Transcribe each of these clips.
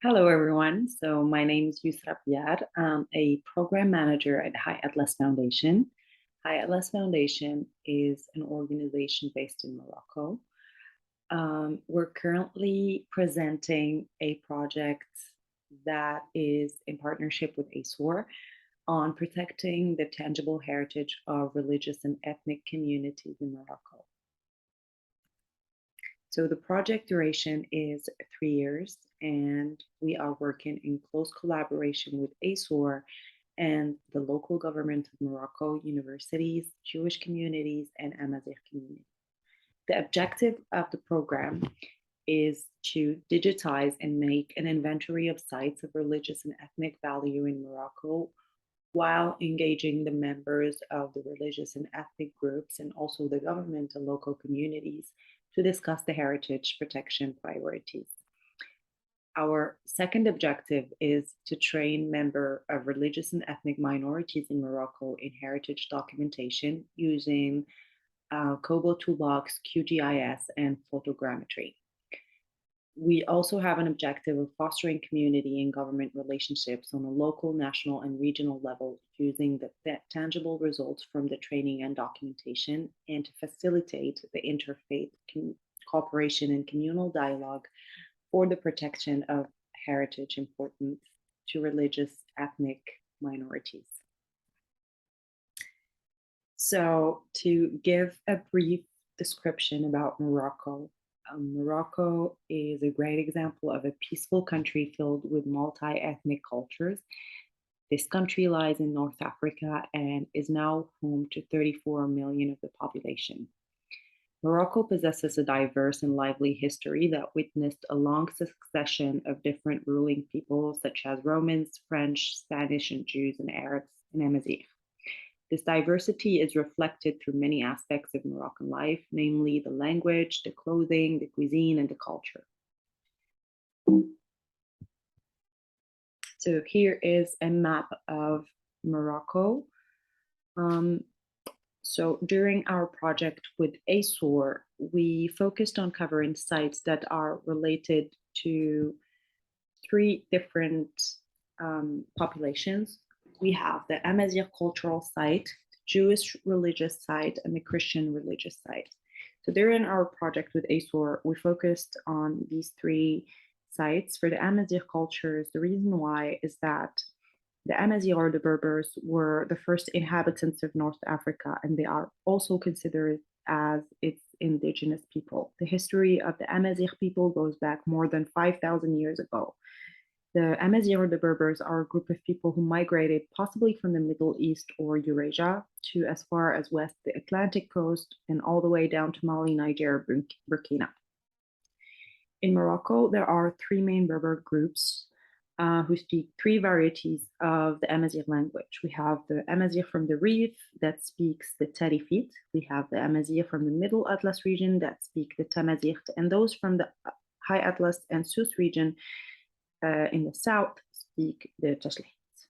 Hello, everyone. So my name is Youssra Biare. I'm a program manager at High Atlas Foundation. High Atlas Foundation is an organization based in Morocco. We're currently presenting a project that is in partnership with ASOR on protecting the tangible heritage of religious and ethnic communities in Morocco. So the project duration is 3 years, and we are working in close collaboration with ASOR and the local government of Morocco, universities, Jewish communities, and Amazigh communities. The objective of the program is to digitize and make an inventory of sites of religious and ethnic value in Morocco while engaging the members of the religious and ethnic groups and also the government and local communities to discuss the heritage protection priorities. Our second objective is to train members of religious and ethnic minorities in Morocco in heritage documentation using COBO Toolbox, QGIS, and photogrammetry. We also have an objective of fostering community and government relationships on a local, national, and regional level using the tangible results from the training and documentation, and to facilitate the interfaith cooperation and communal dialogue for the protection of heritage important to religious ethnic minorities. So to give a brief description about Morocco, Morocco is a great example of a peaceful country filled with multi-ethnic cultures. This country lies in North Africa and is now home to 34 million of the population. Morocco possesses a diverse and lively history that witnessed a long succession of different ruling peoples such as Romans, French, Spanish, and Jews, and Arabs, and Amazigh. This diversity is reflected through many aspects of Moroccan life, namely the language, the clothing, the cuisine, and the culture. So here is a map of Morocco. So during our project with ASOR, we focused on covering sites that are related to three different populations. We have the Amazigh cultural site, the Jewish religious site, and the Christian religious site. So during our project with ASOR, we focused on these three sites. For the Amazigh cultures, the reason why is that the Amazigh or the Berbers were the first inhabitants of North Africa, and they are also considered as its indigenous people. The history of the Amazigh people goes back more than 5,000 years ago. The Amazigh or the Berbers are a group of people who migrated possibly from the Middle East or Eurasia to as far as west the Atlantic coast and all the way down to Mali, Niger, Burkina. In Morocco, there are three main Berber groups who speak three varieties of the Amazigh language. We have the Amazigh from the Rif that speaks the Tarifit. We have the Amazigh from the Middle Atlas region that speak the Tamazight, and those from the High Atlas and Souss region in the south speak the Tashlihit.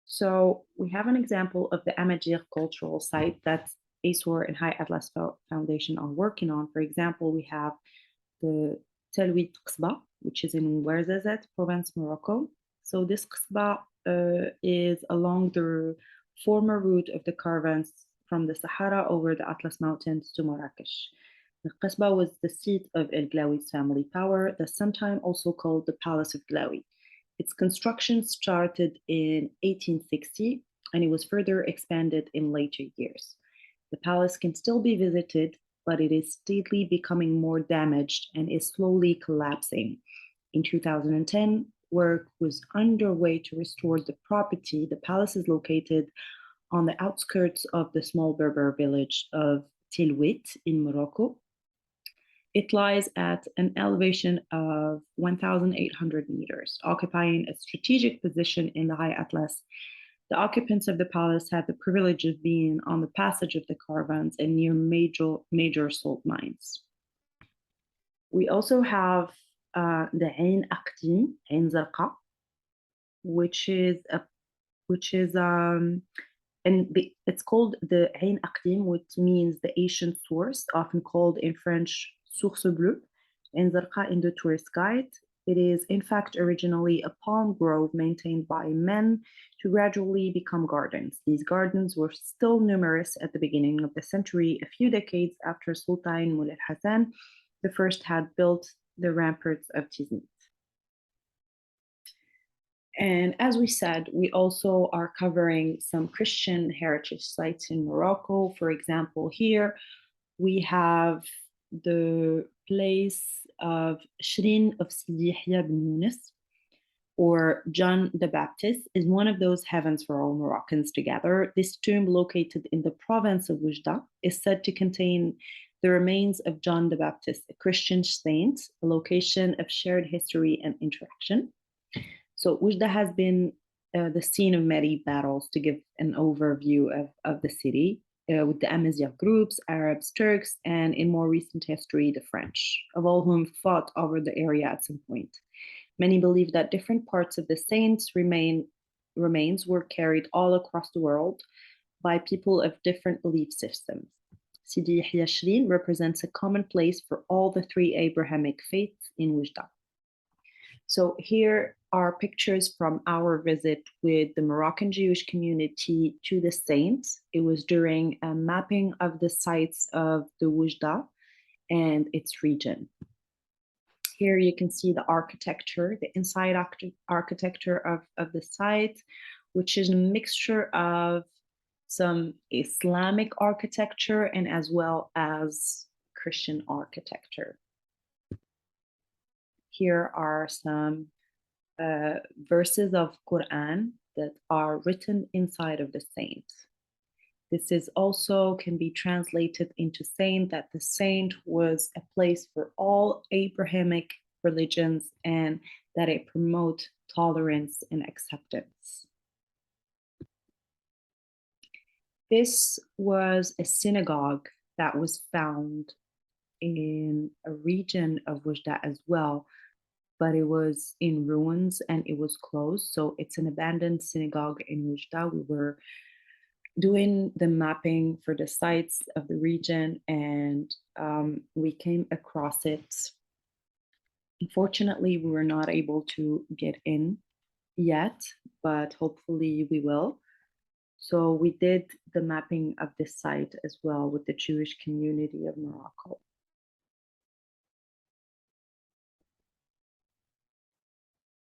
So we have an example of the Amazigh cultural site that ASOR and High Atlas Foundation are working on. For example, we have the Telwit Qsba, which is in Ouarzazate province, Morocco. So this Qsba is along the former route of the caravans from the Sahara over the Atlas Mountains to Marrakesh. The Qasba was the seat of El Glawi's family power, that's sometimes also called the Palace of Glawi. Its construction started in 1860, and it was further expanded in later years. The palace can still be visited, but it is steadily becoming more damaged and is slowly collapsing. In 2010, work was underway to restore the property. The palace is located on the outskirts of the small Berber village of Telwit in Morocco. It lies at an elevation of 1,800 meters, occupying a strategic position in the High Atlas. The occupants of the palace had the privilege of being on the passage of the caravans and near major salt mines. We also have the Ain Aqdim, Ain Zarqa, it's called the Ain Aqdim, which means the ancient source, often called in French Source Bleue, and Zarqa in the tourist guide. It is, in fact, originally a palm grove maintained by men to gradually become gardens. These gardens were still numerous at the beginning of the century, a few decades after Sultan Mulk Hassan the first had built the ramparts of Tiznit. And as we said, we also are covering some Christian heritage sites in Morocco. For example, here we have the place of Shrin of Sidi Yahya bin Yunus, or John the Baptist, is one of those heavens for all Moroccans together. This tomb, located in the province of Oujda, is said to contain the remains of John the Baptist, a Christian saint, a location of shared history and interaction. So Oujda has been the scene of many battles, to give an overview of the city, with the Amazigh groups, Arabs, Turks, and in more recent history, the French, of all whom fought over the area at some point. Many believe that different parts of the saints' remains were carried all across the world by people of different belief systems. Sidi Yahya Shrin represents a common place for all the three Abrahamic faiths in Oujda. So here are pictures from our visit with the Moroccan Jewish community to the saints. It was during a mapping of the sites of the Oujda and its region. Here you can see the architecture, the inside architecture of the site, which is a mixture of some Islamic architecture and as well as Christian architecture. Here are some verses of Quran that are written inside of the saint. This is also can be translated into saying that the saint was a place for all Abrahamic religions and that it promote tolerance and acceptance. This was a synagogue that was found in a region of Oujda as well, but it was in ruins and it was closed. So it's an abandoned synagogue in Oujda. We were doing the mapping for the sites of the region and we came across it. Unfortunately, we were not able to get in yet, but hopefully we will. So we did the mapping of this site as well with the Jewish community of Morocco.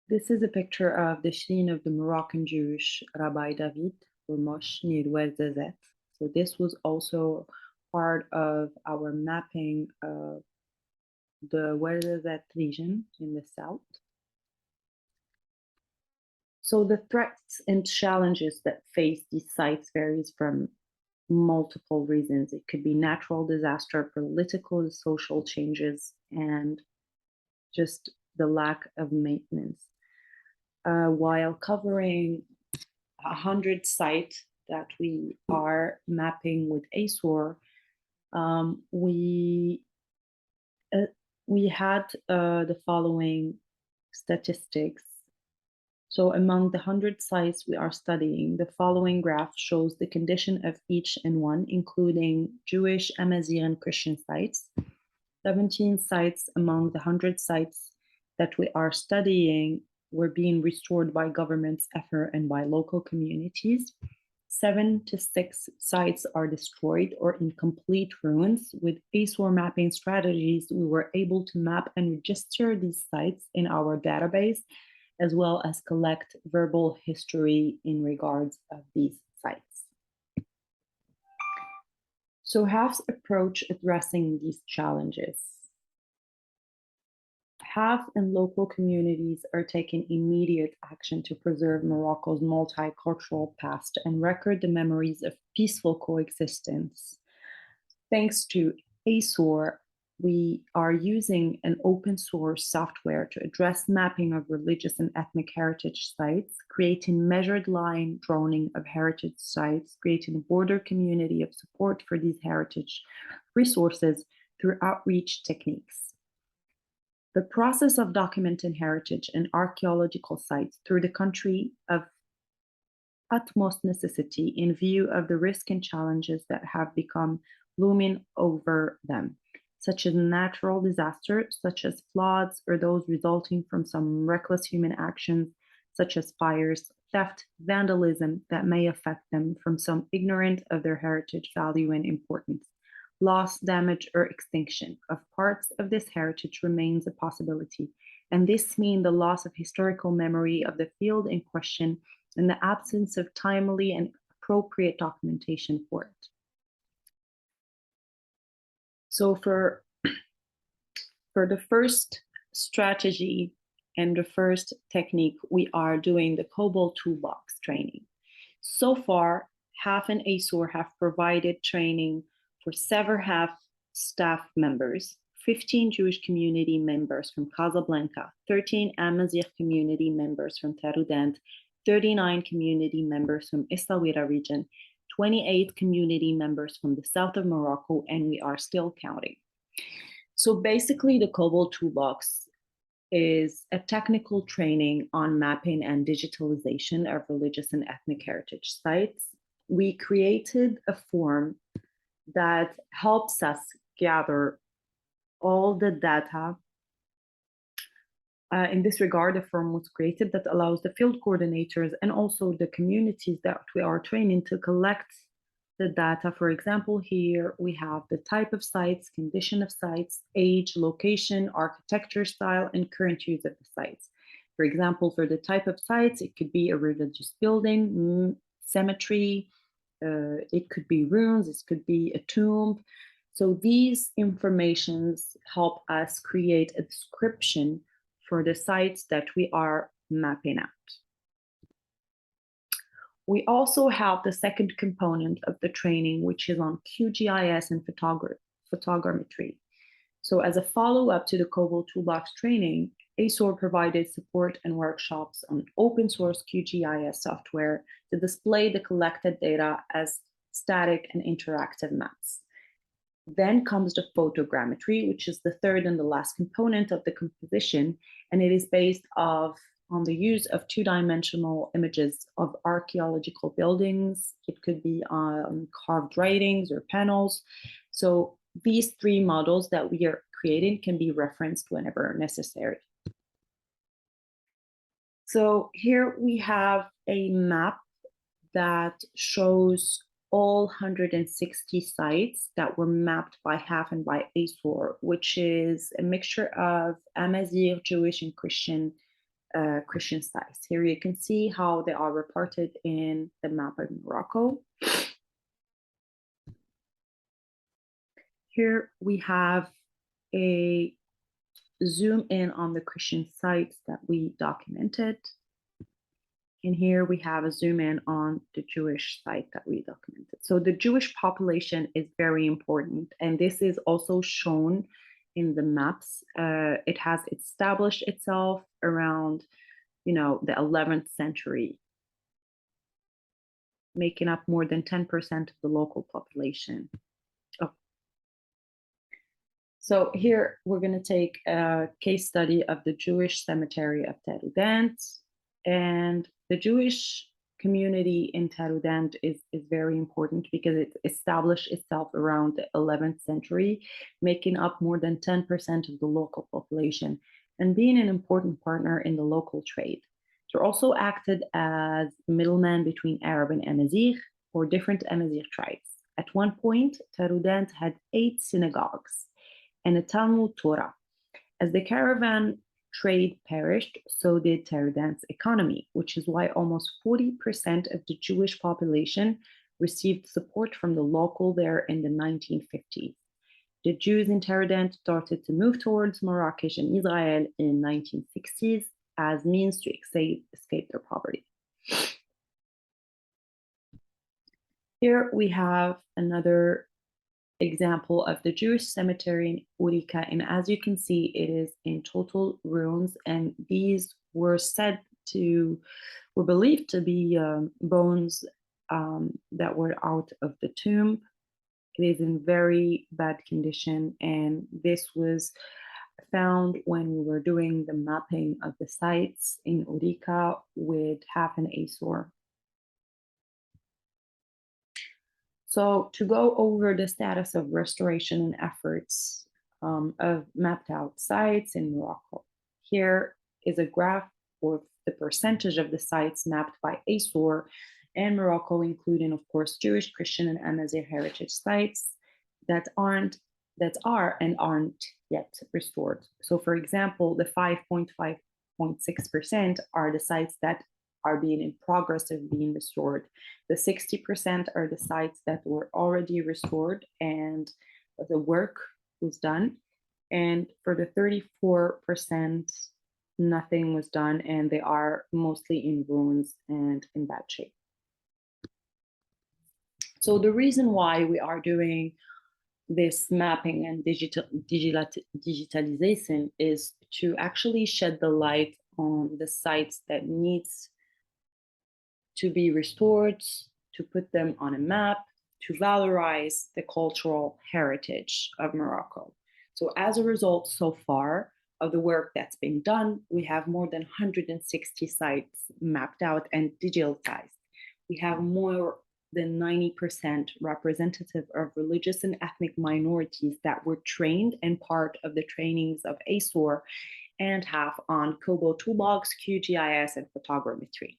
This is a picture of the Shrin of the Moroccan Jewish Rabbi David, or Mosh, near Ouarzazate. So this was also part of our mapping of the Ouarzazate region in the south. So the threats and challenges that face these sites varies from multiple reasons. It could be natural disaster, political, social changes, and just the lack of maintenance. While covering 100 sites that we are mapping with ASOR, we had the following statistics. So among the 100 sites we are studying, the following graph shows the condition of each and one, including Jewish, Amazigh, and Christian sites. 17 sites among the 100 sites that we are studying were being restored by government's effort and by local communities. 7 to 6 sites are destroyed or in complete ruins. With ASOR mapping strategies, we were able to map and register these sites in our database, as well as collect verbal history in regards of these sites. So HAF's approach addressing these challenges. HAF and local communities are taking immediate action to preserve Morocco's multicultural past and record the memories of peaceful coexistence. Thanks to ASOR, we are using an open source software to address mapping of religious and ethnic heritage sites, creating measured line drawing of heritage sites, creating a border community of support for these heritage resources through outreach techniques. The process of documenting heritage and archaeological sites through the country of utmost necessity in view of the risk and challenges that have become looming over them. such as natural disasters, such as floods, or those resulting from some reckless human actions, such as fires, theft, vandalism, that may affect them from some ignorant of their heritage value and importance. Loss, damage, or extinction of parts of this heritage remains a possibility, and this means the loss of historical memory of the field in question and the absence of timely and appropriate documentation for it. So for the first strategy and the first technique, we are doing the COBOL toolbox training. So far, HAF and ASOR have provided training for several HAF staff members, 15 Jewish community members from Casablanca, 13 Amazigh community members from Taroudant, 39 community members from Essaouira region, 28 community members from the south of Morocco, and we are still counting. So basically, the COBOL toolbox is a technical training on mapping and digitalization of religious and ethnic heritage sites. We created a form that helps us gather all the data. In this regard, a form was created that allows the field coordinators and also the communities that we are training to collect the data. For example, here we have the type of sites, condition of sites, age, location, architecture style, and current use of the sites. For example, for the type of sites, it could be a religious building, cemetery, it could be ruins, it could be a tomb. So these informations help us create a description for the sites that we are mapping out. We also have the second component of the training, which is on QGIS and photogrammetry. So as a follow-up to the COBOL Toolbox training, ASOR provided support and workshops on open source QGIS software to display the collected data as static and interactive maps. Then comes the photogrammetry, which is the third and the last component of the composition, and it is based on the use of two-dimensional images of archaeological buildings. It could be carved writings or panels. So these three models that we are creating can be referenced whenever necessary. So here we have a map that shows all 160 sites that were mapped by HAF and by ASOR, which is a mixture of Amazigh, Jewish, and Christian sites. Here you can see how they are reported in the map of Morocco. Here we have a zoom in on the Christian sites that we documented. And here we have a zoom in on the Jewish site that we documented. So the Jewish population is very important, and this is also shown in the maps. It has established itself around, the 11th century, making up more than 10% of the local population. Oh. So here we're going to take a case study of the Jewish cemetery of Taroudant, and the Jewish community in Taroudant is very important because it established itself around the 11th century, making up more than 10% of the local population and being an important partner in the local trade. They also acted as middleman between Arab and Amazigh or different Amazigh tribes. At one point, Taroudant had 8 synagogues and a Talmud Torah. As the caravan trade perished, so did Taroudant's economy, which is why almost 40% of the Jewish population received support from the local there in the 1950s. The Jews in Taroudant started to move towards Marrakesh and Israel in the 1960s as means to escape their poverty. Here we have another example of the Jewish cemetery in Ourika, and as you can see, it is in total ruins, and these were believed to be bones that were out of the tomb. It is in very bad condition, and this was found when we were doing the mapping of the sites in Ourika with HAF and ASOR. So to go over the status of restoration and efforts of mapped out sites in Morocco. Here is a graph with the percentage of the sites mapped by ASOR and Morocco, including, of course, Jewish, Christian, and Amazigh heritage sites that are and aren't yet restored. So, for example, the 5.6% are the sites that are being in progress of being restored. The 60% are the sites that were already restored and the work was done. And for the 34%, nothing was done, and they are mostly in ruins and in bad shape. So the reason why we are doing this mapping and digitalization is to actually shed the light on the sites that needs to be restored, to put them on a map, to valorize the cultural heritage of Morocco. So as a result, so far of the work that's been done, we have more than 160 sites mapped out and digitalized. We have more than 90% representative of religious and ethnic minorities that were trained and part of the trainings of ASOR and have on Kobo Toolbox, QGIS, and photogrammetry.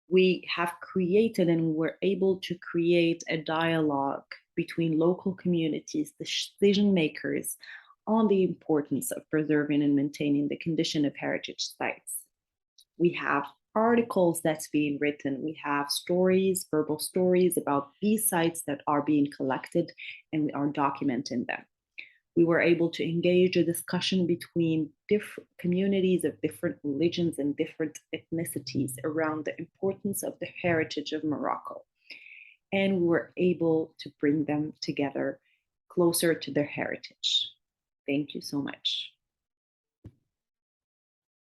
We have created and we're able to create a dialogue between local communities, the decision makers, on the importance of preserving and maintaining the condition of heritage sites. We have articles that's being written. We have stories, verbal stories about these sites that are being collected, and we are documenting them. We were able to engage a discussion between different communities of different religions and different ethnicities around the importance of the heritage of Morocco. And we were able to bring them together closer to their heritage. Thank you so much.